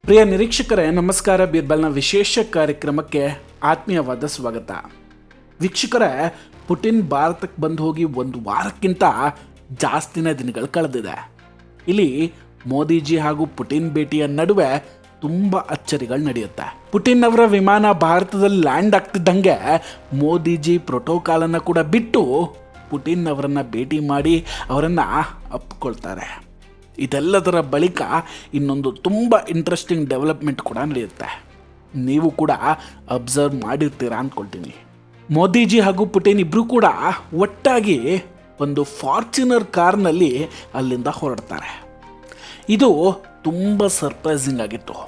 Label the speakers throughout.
Speaker 1: ಪ್ರಿಯ ನಿರೀಕ್ಷಕರೇ ನಮಸ್ಕಾರ. ಬೀರ್ಬಲ್ನ ವಿಶೇಷ ಕಾರ್ಯಕ್ರಮಕ್ಕೆ ಆತ್ಮೀಯವಾದ ಸ್ವಾಗತ. ವೀಕ್ಷಕರೇ, ಪುಟಿನ್ ಭಾರತಕ್ಕೆ ಬಂದು ಹೋಗಿ ಒಂದು ವಾರಕ್ಕಿಂತ ಜಾಸ್ತಿನೇ ದಿನಗಳು ಕಳೆದಿದೆ. ಇಲ್ಲಿ ಮೋದಿಜಿ ಹಾಗೂ ಪುಟಿನ್ ಭೇಟಿಯ ನಡುವೆ ತುಂಬ ಅಚ್ಚರಿಗಳು ನಡೆಯುತ್ತೆ. ಪುಟಿನ್ ಅವರ ವಿಮಾನ ಭಾರತದಲ್ಲಿ ಲ್ಯಾಂಡ್ ಆಗ್ತಿದ್ದಂಗೆ ಮೋದಿಜಿ ಪ್ರೋಟೋಕಾಲನ್ನು ಕೂಡ ಬಿಟ್ಟು ಪುಟಿನ್ ಅವರನ್ನು ಭೇಟಿ ಮಾಡಿ ಅವರನ್ನು ಅಪ್ಪಿಕೊಳ್ತಾರೆ. ಇದೆಲ್ಲದರ ಬಳಿಕ ಇನ್ನೊಂದು ತುಂಬ ಇಂಟ್ರೆಸ್ಟಿಂಗ್ ಡೆವಲಪ್ಮೆಂಟ್ ಕೂಡ ನಡೆಯುತ್ತೆ. ನೀವು ಕೂಡ ಅಬ್ಸರ್ವ್ ಮಾಡಿರ್ತೀರಾ ಅಂದ್ಕೊಳ್ತೀನಿ. ಮೋದಿಜಿ ಹಾಗೂ ಪುಟಿನ್ ಇಬ್ಬರು ಕೂಡ ಒಟ್ಟಾಗಿ ಒಂದು ಫಾರ್ಚುನರ್ ಕಾರ್ನಲ್ಲಿ ಅಲ್ಲಿಂದ ಹೊರಡ್ತಾರೆ. ಇದು ತುಂಬ ಸರ್ಪ್ರೈಸಿಂಗ್ ಆಗಿತ್ತು.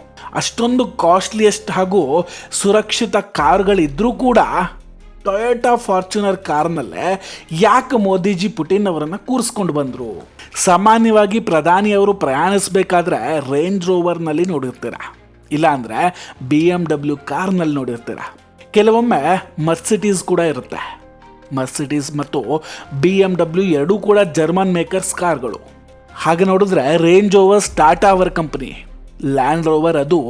Speaker 1: ಅಷ್ಟೊಂದು ಕಾಸ್ಟ್ಲಿಯೆಸ್ಟ್ ಹಾಗೂ ಸುರಕ್ಷಿತ ಕಾರ್ಗಳಿದ್ರೂ ಕೂಡ ಟೊಯೋಟಾ ಫಾರ್ಚುನರ್ ಕಾರ್ನಲ್ಲೇ ಯಾಕೆ ಮೋದಿಜಿ ಪುಟಿನ್ ಅವರನ್ನು ಕೂರಿಸ್ಕೊಂಡು ಬಂದರು? ಸಾಮಾನ್ಯವಾಗಿ ಪ್ರಧಾನಿಯವರು ಪ್ರಯಾಣಿಸಬೇಕಾದ್ರೆ ರೇಂಜ್ ರೋವರ್ನಲ್ಲಿ ನೋಡಿರ್ತೀರ, ಇಲ್ಲಾಂದರೆ BMW ಕಾರ್ನಲ್ಲಿ ನೋಡಿರ್ತೀರ. ಕೆಲವೊಮ್ಮೆ ಮರ್ಸಿಡೀಸ್ ಕೂಡ ಇರುತ್ತೆ. ಮರ್ಸಿಡೀಸ್ ಮತ್ತು BMW ಎರಡೂ ಕೂಡ ಜರ್ಮನ್ ಮೇಕರ್ಸ್ ಕಾರ್ಗಳು. ಹಾಗೆ ನೋಡಿದ್ರೆ ರೇಂಜ್ ರೋವರ್ಸ್ ಟಾಟಾ ಅವರ ಕಂಪನಿ, ಲ್ಯಾಂಡ್ ರೋವರ್ ಅದು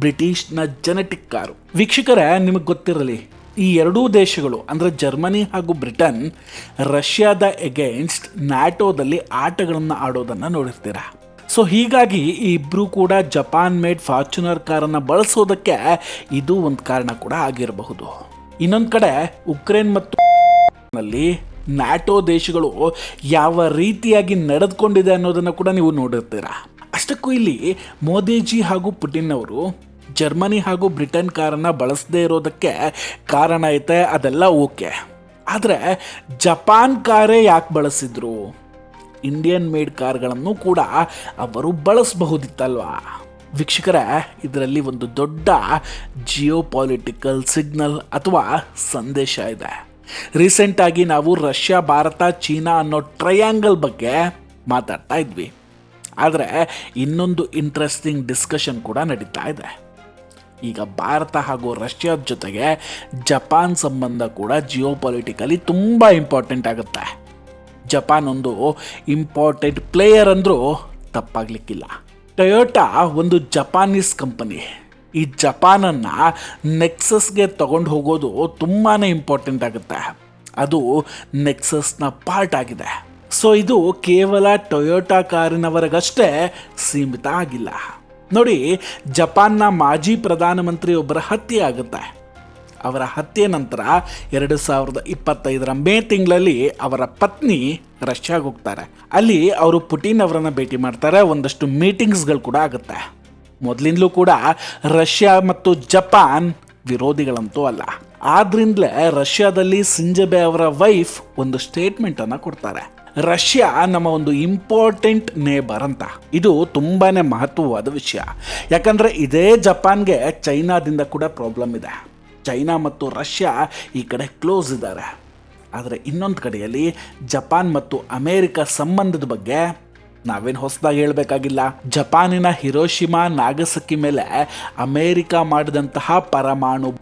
Speaker 1: ಬ್ರಿಟಿಷ್ನ ಜೆನೆಟಿಕ್ ಕಾರು. ವೀಕ್ಷಕರೇ, ನಿಮಗೆ ಗೊತ್ತಿರಲಿ, ಈ ಎರಡೂ ದೇಶಗಳು ಅಂದರೆ ಜರ್ಮನಿ ಹಾಗೂ ಬ್ರಿಟನ್ ರಷ್ಯಾದ ಎಗೇನ್ಸ್ಟ್ ನ್ಯಾಟೋದಲ್ಲಿ ಆಟಗಳನ್ನು ಆಡೋದನ್ನು ನೋಡಿರ್ತೀರ. ಸೊ ಹೀಗಾಗಿ ಈ ಇಬ್ಬರು ಕೂಡ ಜಪಾನ್ ಮೇಡ್ ಫಾರ್ಚುನರ್ ಕಾರನ್ನು ಬಳಸೋದಕ್ಕೆ ಇದು ಒಂದು ಕಾರಣ ಕೂಡ ಆಗಿರಬಹುದು. ಇನ್ನೊಂದು ಕಡೆ ಉಕ್ರೇನ್ ಮತ್ತು ನಲ್ಲಿ ನ್ಯಾಟೋ ದೇಶಗಳು ಯಾವ ರೀತಿಯಾಗಿ ನಡೆದುಕೊಂಡಿದೆ ಅನ್ನೋದನ್ನು ಕೂಡ ನೀವು ನೋಡಿರ್ತೀರ. ಅಷ್ಟಕ್ಕೂ ಇಲ್ಲಿ ಮೋದಿಜಿ ಹಾಗೂ ಪುಟಿನ್ ಅವರು ಜರ್ಮನಿ ಹಾಗೂ ಬ್ರಿಟನ್ ಕಾರನ್ನು ಬಳಸದೇ ಇರೋದಕ್ಕೆ ಕಾರಣ ಐತೆ, ಅದೆಲ್ಲ ಓಕೆ. ಆದರೆ ಜಪಾನ್ ಕಾರೇ ಯಾಕೆ ಬಳಸಿದ್ರು? ಇಂಡಿಯನ್ ಮೇಡ್ ಕಾರ್ಗಳನ್ನು ಕೂಡ ಅವರು ಬಳಸಬಹುದಿತ್ತಲ್ವಾ? ವೀಕ್ಷಕರೇ, ಇದರಲ್ಲಿ ಒಂದು ದೊಡ್ಡ ಜಿಯೋ ಪಾಲಿಟಿಕಲ್ ಸಿಗ್ನಲ್ ಅಥವಾ ಸಂದೇಶ ಇದೆ. ರೀಸೆಂಟಾಗಿ ನಾವು ರಷ್ಯಾ, ಭಾರತ, ಚೀನಾ ಅನ್ನೋ ಟ್ರಯಾಂಗಲ್ ಬಗ್ಗೆ ಮಾತಾಡ್ತಾ ಇದ್ವಿ. ಆದರೆ ಇನ್ನೊಂದು ಇಂಟ್ರೆಸ್ಟಿಂಗ್ ಡಿಸ್ಕಷನ್ ಕೂಡ ನಡೀತಾ ಇದೆ. ಈಗ ಭಾರತ ಹಾಗೂ ರಷ್ಯಾದ ಜೊತೆಗೆ ಜಪಾನ್ ಸಂಬಂಧ ಕೂಡ ಜಿಯೋ ಪಾಲಿಟಿಕಲಿ ತುಂಬ ಇಂಪಾರ್ಟೆಂಟ್ ಆಗುತ್ತೆ. ಜಪಾನ್ ಒಂದು ಇಂಪಾರ್ಟೆಂಟ್ ಪ್ಲೇಯರ್ ಅಂದರೂ ತಪ್ಪಾಗಲಿಕ್ಕಿಲ್ಲ. ಟೊಯೋಟಾ ಒಂದು ಜಪಾನೀಸ್ ಕಂಪನಿ. ಈ ಜಪಾನನ್ನು ನೆಕ್ಸಸ್ಗೆ ತಗೊಂಡು ಹೋಗೋದು ತುಂಬಾ ಇಂಪಾರ್ಟೆಂಟ್ ಆಗುತ್ತೆ. ಅದು ನೆಕ್ಸಸ್ನ ಪಾರ್ಟ್ ಆಗಿದೆ. ಸೊ ಇದು ಕೇವಲ ಟೊಯೋಟಾ ಕಾರಿನವರೆಗಷ್ಟೇ ಸೀಮಿತ ಆಗಿಲ್ಲ. ನೋಡಿ, ಜಪಾನ್ನ ಮಾಜಿ ಪ್ರಧಾನಮಂತ್ರಿ ಒಬ್ಬರ ಹತ್ಯೆ ಆಗುತ್ತೆ. ಅವರ ಹತ್ಯೆ ನಂತರ 2025 ಮೇ ತಿಂಗಳಲ್ಲಿ ಅವರ ಪತ್ನಿ ರಷ್ಯಾಗೆ ಹೋಗ್ತಾರೆ. ಅಲ್ಲಿ ಅವರು ಪುಟಿನ್ ಅವರನ್ನು ಭೇಟಿ ಮಾಡ್ತಾರೆ. ಒಂದಷ್ಟು ಮೀಟಿಂಗ್ಸ್ಗಳು ಕೂಡ ಆಗುತ್ತೆ. ಮೊದಲಿಂದಲೂ ಕೂಡ ರಷ್ಯಾ ಮತ್ತು ಜಪಾನ್ ವಿರೋಧಿಗಳಂತೂ ಅಲ್ಲ. ಆದ್ರಿಂದಲೇ ರಷ್ಯಾದಲ್ಲಿ ಸಿಂಜಬೆ ಅವರ ವೈಫ್ ಒಂದು ಸ್ಟೇಟ್ಮೆಂಟನ್ನು ಕೊಡ್ತಾರೆ. ರಷ್ಯಾ ನಮ್ಮ ಒಂದು ಇಂಪಾರ್ಟೆಂಟ್ ನೇಬರ್ ಅಂತ. ಇದು ತುಂಬಾ ಮಹತ್ವವಾದ ವಿಷಯ. ಯಾಕಂದರೆ ಇದೇ ಜಪಾನ್ಗೆ ಚೈನಾದಿಂದ ಕೂಡ ಪ್ರಾಬ್ಲಮ್ ಇದೆ. ಚೈನಾ ಮತ್ತು ರಷ್ಯಾ ಈ ಕಡೆ ಕ್ಲೋಸ್ ಇದ್ದಾರೆ. ಆದರೆ ಇನ್ನೊಂದು ಕಡೆಯಲ್ಲಿ ಜಪಾನ್ ಮತ್ತು ಅಮೇರಿಕ ಸಂಬಂಧದ ಬಗ್ಗೆ ನಾವೇನು ಹೊಸದಾಗಿ ಹೇಳಬೇಕಾಗಿಲ್ಲ. ಜಪಾನಿನ ಹಿರೋಶಿಮಾ, ನಾಗಸಕಿ ಮೇಲೆ ಅಮೇರಿಕ ಮಾಡಿದಂತಹ ಪರಮಾಣು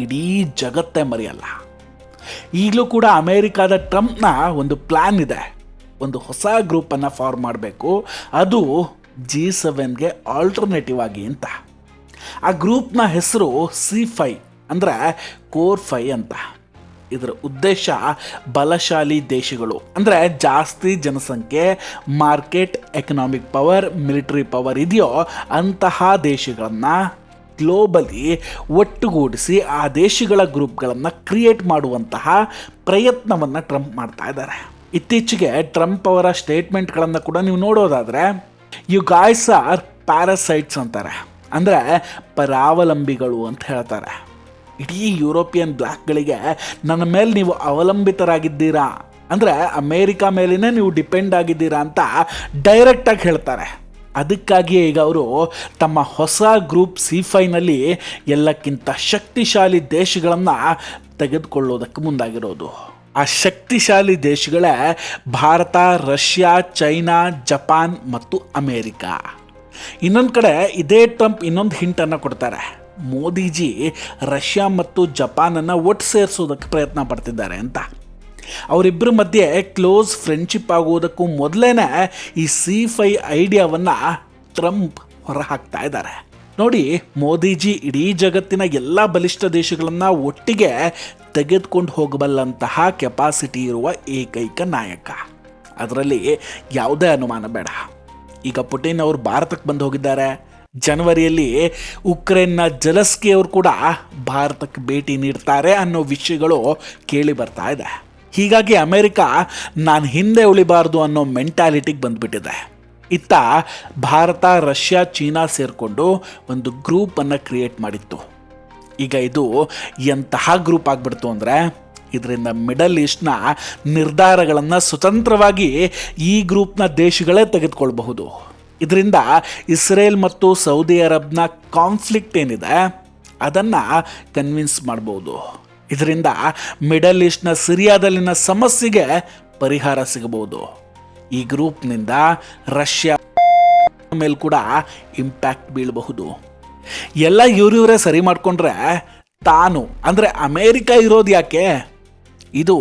Speaker 1: ಇಡೀ ಜಗತ್ತೇ ಮರೆಯಲ್ಲ. ಈಗಲೂ ಕೂಡ ಅಮೇರಿಕಾದ ಟ್ರಂಪ್ನ ಒಂದು ಪ್ಲ್ಯಾನ್ ಇದೆ. ಒಂದು ಹೊಸ ಗ್ರೂಪನ್ನು ಫಾರ್ಮ್ ಮಾಡಬೇಕು, ಅದು G7ಗೆ ಆಲ್ಟರ್ನೇಟಿವ್ ಆಗಿ ಅಂತ. ಆ ಗ್ರೂಪ್ನ ಹೆಸರು C5 ಅಂದರೆ ಕೋರ್ 5 ಅಂತ. ಇದರ ಉದ್ದೇಶ ಬಲಶಾಲಿ ದೇಶಗಳು ಅಂದರೆ ಜಾಸ್ತಿ ಜನಸಂಖ್ಯೆ, market, economic power, military power ಇದೆಯೋ ಅಂತಹ ದೇಶಗಳನ್ನು ಗ್ಲೋಬಲಿ ಒಟ್ಟುಗೂಡಿಸಿ ಆ ದೇಶಗಳ ಗ್ರೂಪ್ಗಳನ್ನು ಕ್ರಿಯೇಟ್ ಮಾಡುವಂತಹ ಪ್ರಯತ್ನವನ್ನು ಟ್ರಂಪ್ ಮಾಡ್ತಾ ಇದ್ದಾರೆ. ಇತ್ತೀಚೆಗೆ ಟ್ರಂಪ್ ಅವರ ಸ್ಟೇಟ್ಮೆಂಟ್ಗಳನ್ನು ಕೂಡ ನೀವು ನೋಡೋದಾದರೆ, ಯು ಗಾಯ್ಸ್ ಆರ್ ಪ್ಯಾರಾಸೈಟ್ಸ್ ಅಂತಾರೆ, ಅಂದರೆ ಪರಾವಲಂಬಿಗಳು ಅಂತ ಹೇಳ್ತಾರೆ. ಇಡೀ ಯುರೋಪಿಯನ್ ಬ್ಲಾಕ್ಗಳಿಗೆ ನನ್ನ ಮೇಲೆ ನೀವು ಅವಲಂಬಿತರಾಗಿದ್ದೀರಾ, ಅಂದರೆ ಅಮೇರಿಕಾ ಮೇಲೇ ನೀವು ಡಿಪೆಂಡ್ ಆಗಿದ್ದೀರಾ ಅಂತ ಡೈರೆಕ್ಟಾಗಿ ಹೇಳ್ತಾರೆ. ಅದಕ್ಕಾಗಿಯೇ ಈಗ ಅವರು ತಮ್ಮ ಹೊಸ ಗ್ರೂಪ್ C5ನಲ್ಲಿ ಎಲ್ಲಕ್ಕಿಂತ ಶಕ್ತಿಶಾಲಿ ದೇಶಗಳನ್ನು ತೆಗೆದುಕೊಳ್ಳೋದಕ್ಕೆ ಮುಂದಾಗಿರೋದು. ಆ ಶಕ್ತಿಶಾಲಿ ದೇಶಗಳೇ ಭಾರತ, ರಷ್ಯಾ, ಚೈನಾ, ಜಪಾನ್ ಮತ್ತು ಅಮೇರಿಕಾ. ಇನ್ನೊಂದು ಕಡೆ ಇದೇ ಟ್ರಂಪ್ ಇನ್ನೊಂದು ಹಿಂಟನ್ನು ಕೊಡ್ತಾರೆ. ಮೋದಿಜಿ ರಷ್ಯಾ ಮತ್ತು ಜಪಾನನ್ನು ಒಟ್ಟು ಸೇರಿಸೋದಕ್ಕೆ ಪ್ರಯತ್ನ ಪಡ್ತಿದ್ದಾರೆ ಅಂತ. ಅವರಿಬ್ಬರ ಮಧ್ಯೆ ಕ್ಲೋಸ್ ಫ್ರೆಂಡ್ಶಿಪ್ ಆಗೋದಕ್ಕೂ ಮೊದಲೇ ಈ C5 ಐಡಿಯಾವನ್ನು ಟ್ರಂಪ್ ಹೊರಹಾಕ್ತಾ ಇದ್ದಾರೆ. ನೋಡಿ, ಮೋದಿಜಿ ಇಡೀ ಜಗತ್ತಿನ ಎಲ್ಲ ಬಲಿಷ್ಠ ದೇಶಗಳನ್ನು ಒಟ್ಟಿಗೆ ತೆಗೆದುಕೊಂಡು ಹೋಗಬಲ್ಲಂತಹ ಕೆಪಾಸಿಟಿ ಇರುವ ಏಕೈಕ ನಾಯಕ. ಅದರಲ್ಲಿ ಯಾವುದೇ ಅನುಮಾನ ಬೇಡ. ಈಗ ಪುಟಿನ್ ಅವರು ಭಾರತಕ್ಕೆ ಬಂದು ಹೋಗಿದ್ದಾರೆ. ಜನವರಿಯಲ್ಲಿ ಉಕ್ರೇನ್ನ ಜೆಲೆನ್ಸ್ಕಿ ಅವರು ಕೂಡ ಭಾರತಕ್ಕೆ ಭೇಟಿ ನೀಡ್ತಾರೆ ಅನ್ನೋ ವಿಷಯಗಳು ಕೇಳಿ ಬರ್ತಾ ಇದೆ. ಹೀಗಾಗಿ ಅಮೆರಿಕ ನಾನು ಹಿಂದೆ ಉಳಿಬಾರ್ದು ಅನ್ನೋ ಮೆಂಟಾಲಿಟಿಗೆ ಬಂದುಬಿಟ್ಟಿದೆ. ಇತ್ತ ಭಾರತ, ರಷ್ಯಾ, ಚೀನಾ ಸೇರಿಕೊಂಡು ಒಂದು ಗ್ರೂಪನ್ನು ಕ್ರಿಯೇಟ್ ಮಾಡಿತ್ತು. ಈಗ ಇದು ಎಂತಹ ಗ್ರೂಪ್ ಆಗಿಬಿಡ್ತು ಅಂದರೆ, ಇದರಿಂದ ಮಿಡಲ್ ಈಸ್ಟ್ನ ನಿರ್ಧಾರಗಳನ್ನು ಸ್ವತಂತ್ರವಾಗಿ ಈ ಗ್ರೂಪ್ನ ದೇಶಗಳೇ ತೆಗೆದುಕೊಳ್ಬಹುದು. ಇದರಿಂದ ಇಸ್ರೇಲ್ ಮತ್ತು ಸೌದಿ ಅರಬ್ನ ಕಾನ್ಫ್ಲಿಕ್ಟ್ ಏನಿದೆ ಅದನ್ನು ಕನ್ವಿನ್ಸ್ ಮಾಡ್ಬೋದು. ಇದರಿಂದ ಮಿಡಲ್ ಈಸ್ಟ್ನ ಸಿರಿಯಾದಲ್ಲಿನ ಸಮಸ್ಯೆಗೆ ಪರಿಹಾರ ಸಿಗಬಹುದು. ಈ ಗ್ರೂಪ್ನಿಂದ ರಷ್ಯಾ ಮೇಲೆ ಕೂಡ ಇಂಪ್ಯಾಕ್ಟ್ ಬೀಳಬಹುದು. ಎಲ್ಲ ಇವರೇ ಸರಿ ಮಾಡಿಕೊಂಡ್ರೆ ತಾನು ಅಂದರೆ ಅಮೇರಿಕ ಇರೋದು ಯಾಕೆ? ಇದು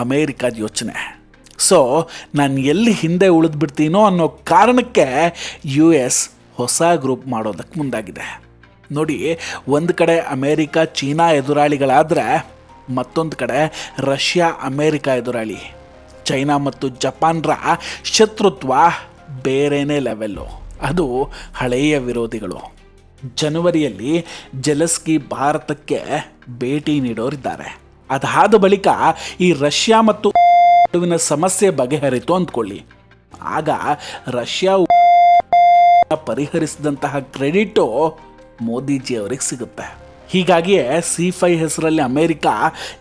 Speaker 1: ಅಮೇರಿಕಾದ ಯೋಚನೆ. ಸೊ ನಾನು ಎಲ್ಲಿ ಹಿಂದೆ ಉಳಿದ್ಬಿಡ್ತೀನೋ ಅನ್ನೋ ಕಾರಣಕ್ಕೆ US ಹೊಸ ಗ್ರೂಪ್ ಮಾಡೋದಕ್ಕೆ ಮುಂದಾಗಿದೆ. ನೋಡಿ, ಒಂದು ಕಡೆ ಅಮೇರಿಕ, ಚೀನಾ ಎದುರಾಳಿಗಳಾದರೆ ಮತ್ತೊಂದು ಕಡೆ ರಷ್ಯಾ, ಅಮೇರಿಕ ಎದುರಾಳಿ. ಚೈನಾ ಮತ್ತು ಜಪಾನ್ರ ಶತ್ರುತ್ವ ಬೇರೆಯೇ ಲೆವೆಲ್ಲು. ಅದು ಹಳೆಯ ವಿರೋಧಿಗಳು. ಜನವರಿಯಲ್ಲಿ ಜೆಲೆನ್ಸ್ಕಿ ಭಾರತಕ್ಕೆ ಭೇಟಿ ನೀಡೋರಿದ್ದಾರೆ. ಅದಾದ ಬಳಿಕ ಈ ರಷ್ಯಾ ಮತ್ತು ನಡುವಿನ ಸಮಸ್ಯೆ ಬಗೆಹರಿತು ಅಂದ್ಕೊಳ್ಳಿ. ಆಗ ರಷ್ಯಾ ಪರಿಹರಿಸಿದಂತಹ ಕ್ರೆಡಿಟು ಮೋದಿಜಿ ಅವರಿಗೆ ಸಿಗುತ್ತೆ. ಹೀಗಾಗಿಯೇ C5 ಹೆಸರಲ್ಲಿ ಅಮೇರಿಕ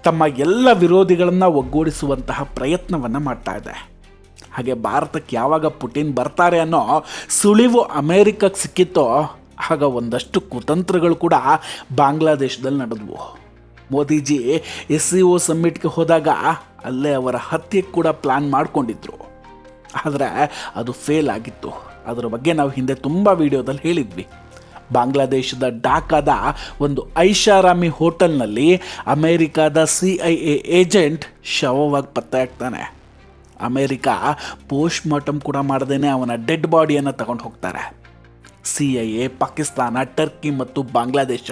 Speaker 1: ತಮ್ಮ ಎಲ್ಲ ವಿರೋಧಿಗಳನ್ನು ಒಗ್ಗೂಡಿಸುವಂತಹ ಪ್ರಯತ್ನವನ್ನು ಮಾಡ್ತಾ ಇದೆ. ಹಾಗೆ ಭಾರತಕ್ಕೆ ಯಾವಾಗ ಪುಟಿನ್ ಬರ್ತಾರೆ ಅನ್ನೋ ಸುಳಿವು ಅಮೇರಿಕಕ್ಕೆ ಸಿಕ್ಕಿತ್ತೋ ಆಗ ಒಂದಷ್ಟು ಕುತಂತ್ರಗಳು ಕೂಡ ಬಾಂಗ್ಲಾದೇಶದಲ್ಲಿ ನಡೆದವು. ಮೋದಿಜಿ SCO ಸಮ್ಮಿಟ್ಗೆ ಹೋದಾಗ ಅಲ್ಲೇ ಅವರ ಹತ್ಯೆ ಕೂಡ ಪ್ಲ್ಯಾನ್ ಮಾಡಿಕೊಂಡಿದ್ರು. ಆದರೆ ಅದು ಫೇಲ್ ಆಗಿತ್ತು. ಅದರ ಬಗ್ಗೆ ನಾವು ಹಿಂದೆ ತುಂಬ ವಿಡಿಯೋದಲ್ಲಿ ಹೇಳಿದ್ವಿ. ಬಾಂಗ್ಲಾದೇಶದ ಢಾಕಾದ ಒಂದು ಐಷಾರಾಮಿ ಹೋಟೆಲ್ನಲ್ಲಿ ಅಮೇರಿಕಾದ CIA ಏಜೆಂಟ್ ಶವವಾಗಿ ಪತ್ತೆಯಾಗ್ತಾನೆ. ಅಮೇರಿಕ ಪೋಸ್ಟ್ ಮಾರ್ಟಮ್ ಕೂಡ ಮಾಡದೇನೆ ಅವನ ಡೆಡ್ ಬಾಡಿಯನ್ನು ತಗೊಂಡು ಹೋಗ್ತಾರೆ. CIA, ಪಾಕಿಸ್ತಾನ, ಟರ್ಕಿ ಮತ್ತು ಬಾಂಗ್ಲಾದೇಶ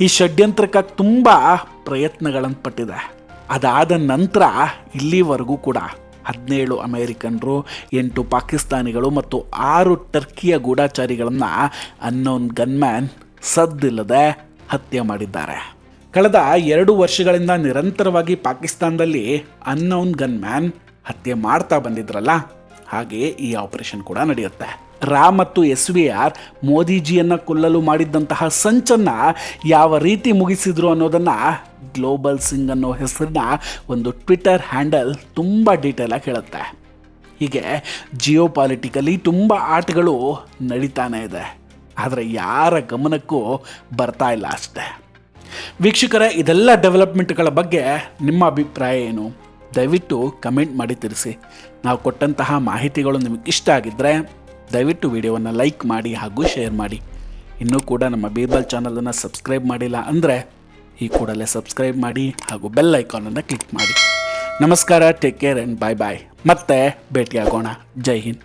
Speaker 1: ಈ ಷಡ್ಯಂತ್ರಕ್ಕಾಗಿ ತುಂಬ ಪ್ರಯತ್ನಗಳನ್ನು ಪಟ್ಟಿದೆ. ಅದಾದ ನಂತರ ಇಲ್ಲಿವರೆಗೂ ಕೂಡ 17 ಅಮೇರಿಕನ್ರು, 8 ಪಾಕಿಸ್ತಾನಿಗಳು ಮತ್ತು 6 ಟರ್ಕಿಯ ಗೂಢಾಚಾರಿಗಳನ್ನು ಅನ್ನೋನ್ ಗನ್ಮ್ಯಾನ್ ಸದ್ದಿಲ್ಲದೆ ಹತ್ಯೆ ಮಾಡಿದ್ದಾರೆ. ಕಳೆದ 2 ವರ್ಷಗಳಿಂದ ನಿರಂತರವಾಗಿ ಪಾಕಿಸ್ತಾನದಲ್ಲಿ ಅನ್ನೋನ್ ಗನ್ಮ್ಯಾನ್ ಹತ್ಯೆ ಮಾಡ್ತಾ ಬಂದಿದ್ರಲ್ಲ, ಹಾಗೆಯೇ ಈ ಆಪರೇಷನ್ ಕೂಡ ನಡೆಯುತ್ತೆ. ರಾ ಮತ್ತು SVR ಮೋದಿಜಿಯನ್ನು ಕೊಲ್ಲಲು ಮಾಡಿದ್ದಂತಹ ಸಂಚನ್ನು ಯಾವ ರೀತಿ ಮುಗಿಸಿದ್ರು ಅನ್ನೋದನ್ನು ಗ್ಲೋಬಲ್ ಸಿಂಗ್ ಅನ್ನೋ ಹೆಸರಿನ ಒಂದು ಟ್ವಿಟರ್ ಹ್ಯಾಂಡಲ್ ತುಂಬ ಡೀಟೇಲಾಗಿ ಹೇಳುತ್ತೆ. ಹೀಗೆ ಜಿಯೋಪಾಲಿಟಿಕಲಿ ತುಂಬ ಆಟಗಳು ನಡೀತಾನೆ ಇದೆ. ಆದರೆ ಯಾರ ಗಮನಕ್ಕೂ ಬರ್ತಾ ಇಲ್ಲ ಅಷ್ಟೇ. ವೀಕ್ಷಕರೇ, ಇದೆಲ್ಲ ಡೆವಲಪ್ಮೆಂಟ್ಗಳ ಬಗ್ಗೆ ನಿಮ್ಮ ಅಭಿಪ್ರಾಯ ಏನು? ದಯವಿಟ್ಟು ಕಮೆಂಟ್ ಮಾಡಿ ತಿಳಿಸಿ. ನಾವು ಕೊಟ್ಟಂತಹ ಮಾಹಿತಿಗಳು ನಿಮಗೆ ಇಷ್ಟ ಆಗಿದ್ದರೆ ದಯವಿಟ್ಟು ವಿಡಿಯೋವನ್ನು ಲೈಕ್ ಮಾಡಿ ಹಾಗೂ ಶೇರ್ ಮಾಡಿ. ಇನ್ನೂ ಕೂಡ ನಮ್ಮ ಬೀರ್ಬಲ್ ಚಾನಲನ್ನು ಸಬ್ಸ್ಕ್ರೈಬ್ ಮಾಡಿಲ್ಲ ಅಂದರೆ ಈ ಕೂಡಲೇ ಸಬ್ಸ್ಕ್ರೈಬ್ ಮಾಡಿ ಹಾಗೂ ಬೆಲ್ ಐಕಾನನ್ನು ಕ್ಲಿಕ್ ಮಾಡಿ. ನಮಸ್ಕಾರ, ಟೇಕ್ ಕೇರ್ ಆ್ಯಂಡ್ ಬಾಯ್ ಬಾಯ್. ಮತ್ತೆ ಭೇಟಿಯಾಗೋಣ. ಜೈ ಹಿಂದ್.